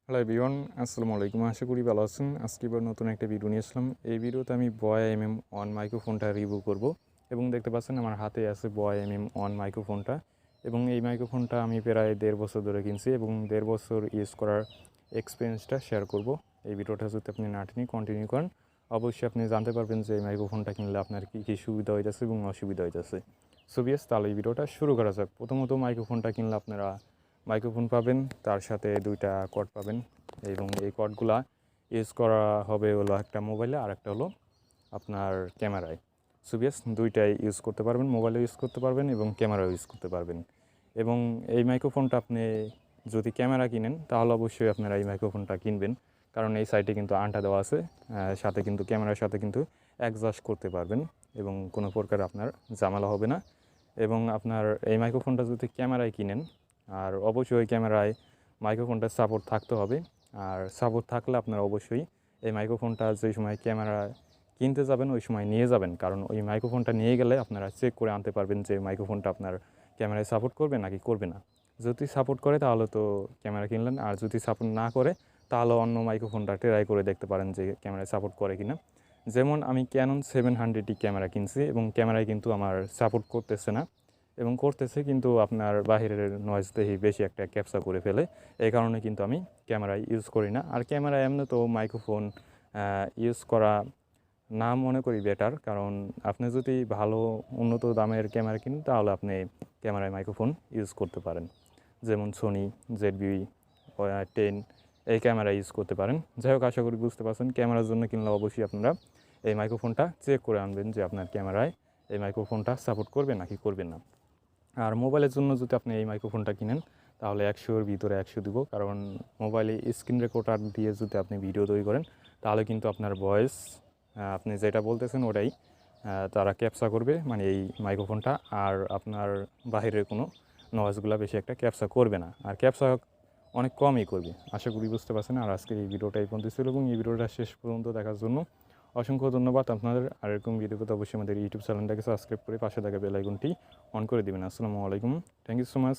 Hello everyone, আসসালামু আলাইকুম। আশা করি ভালো আছেন। আজকে এবার নতুন একটা ভিডিও নিয়ে আসলাম। এই ভিডিওতে আমি BOYA MM1 মাইক্রোফোনটা রিভিউ করব এবং দেখতে পাচ্ছেন আমার হাতে আছে BOYA MM1 মাইক্রোফোনটা এবং এই মাইক্রোফোনটা আমি প্রায় 1.5 বছর ধরে কিনছি এবং 1.5 বছর ইউজ করার এক্সপিরিয়েন্সটা শেয়ার করব। এই ভিডিওটা যদি আপনি না টেনে কন্টিনিউ করেন, অবশ্যই আপনি জানতে পারবেন যে এই মাইক্রোফোনটা কিনলে আপনার কী কী সুবিধা হইতেছে এবং অসুবিধা হইতেছে। সো বিয়াস, তাহলে এই ভিডিওটা শুরু করা যাক। প্রথমত মাইক্রোফোনটা কিনলে আপনারা মাইক্রোফোন পাবেন, তার সাথে 2টা কর্ড পাবেন এবং এই কর্ডগুলা ইউজ করা হবে হলো একটা মোবাইলে আর একটা হলো আপনার ক্যামেরায়। সো বিয়াস, 2টাই ইউজ করতে পারবেন, মোবাইলে ইউজ করতে পারবেন এবং ক্যামেরাও ইউজ করতে পারবেন। এবং এই মাইক্রোফোনটা আপনি যদি ক্যামেরা কিনেন তাহলে অবশ্যই আপনারা এই মাইক্রোফোনটা কিনবেন, কারণ এই সাইডে কিন্তু আনটা দেওয়া আছে, সাথে কিন্তু ক্যামেরার সাথে কিন্তু অ্যাডজাস্ট করতে পারবেন এবং কোনো প্রকার আপনার ঝামেলা হবে না। এবং আপনার এই মাইক্রোফোনটা যদি ক্যামেরায় কিনেন, আর অবশ্যই ক্যামেরায় মাইক্রোফোনটা সাপোর্ট থাকতে হবে। আর সাপোর্ট থাকলে আপনারা অবশ্যই এই মাইক্রোফোনটা যেই সময় ক্যামেরা কিনতে যাবেন ওই সময় নিয়ে যাবেন, কারণ ওই মাইক্রোফোনটা নিয়ে গেলে আপনারা চেক করে আনতে পারবেন যে মাইক্রোফোনটা আপনার ক্যামেরায় সাপোর্ট করবে নাকি করবে না। যদি সাপোর্ট করে তাহলে তো ক্যামেরা কিনলেন, আর যদি সাপোর্ট না করে তাহলে অন্য মাইক্রোফোনটা ট্রাই করে দেখতে পারেন যে ক্যামেরায় সাপোর্ট করে কিনা। যেমন আমি ক্যানন 700D ক্যামেরা কিনছি এবং ক্যামেরায় কিন্তু আমার সাপোর্ট করতেছে না, এবং করতেছে কিন্তু আপনার বাহিরের নয়েজ দেখি বেশি একটা ক্যাপচার করে ফেলে। এই কারণে কিন্তু আমি ক্যামেরায় ইউজ করি না। আর ক্যামেরায় এমনি তো মাইক্রোফোন ইউজ করা না মনে করি বেটার, কারণ আপনি যদি ভালো উন্নত দামের ক্যামেরা কিনেন তাহলে আপনি ক্যামেরায় মাইক্রোফোন ইউজ করতে পারেন, যেমন সোনি ZV-10 এই ক্যামেরা ইউজ করতে পারেন। যাই হোক, আশা করি বুঝতে পারছেন। ক্যামেরার জন্য কিনলে অবশ্যই আপনারা এই মাইক্রোফোনটা চেক করে আনবেন যে আপনার ক্যামেরায় এই মাইক্রোফোনটা সাপোর্ট করবে নাকি করবে না। আর মোবাইলের জন্য যদি আপনি এই মাইক্রোফোনটা কিনেন তাহলে 100-এর ভিতরে 100 দিব, কারণ মোবাইলে স্ক্রিন রেকর্ডার দিয়ে যদি আপনি ভিডিও তৈরি করেন তাহলে কিন্তু আপনার ভয়েস, আপনি যেটা বলতেছেন ওটাই তারা ক্যাপচার করবে, মানে এই মাইক্রোফোনটা, আর আপনার বাহিরের কোনো নয়েজগুলো বেশি একটা ক্যাপচার করবে না, আর ক্যাপচার অনেক কমই করবে। আশা করি বুঝতে পারছেন। আর আজকের এই ভিডিওটা এই পর্যন্ত ছিল এবং এই ভিডিওটা শেষ পর্যন্ত দেখার জন্য অসংখ্য ধন্যবাদ আপনাদের। আর এরকম ভিডিও পেতে অবশ্যই আমাদের ইউটিউব চ্যানেলটাকে সাবস্ক্রাইব করে পাশে থাকা বেল আইকনটি অন করে দেবেন। আসসালামু আলাইকুম, থ্যাংক ইউ সো মাচ।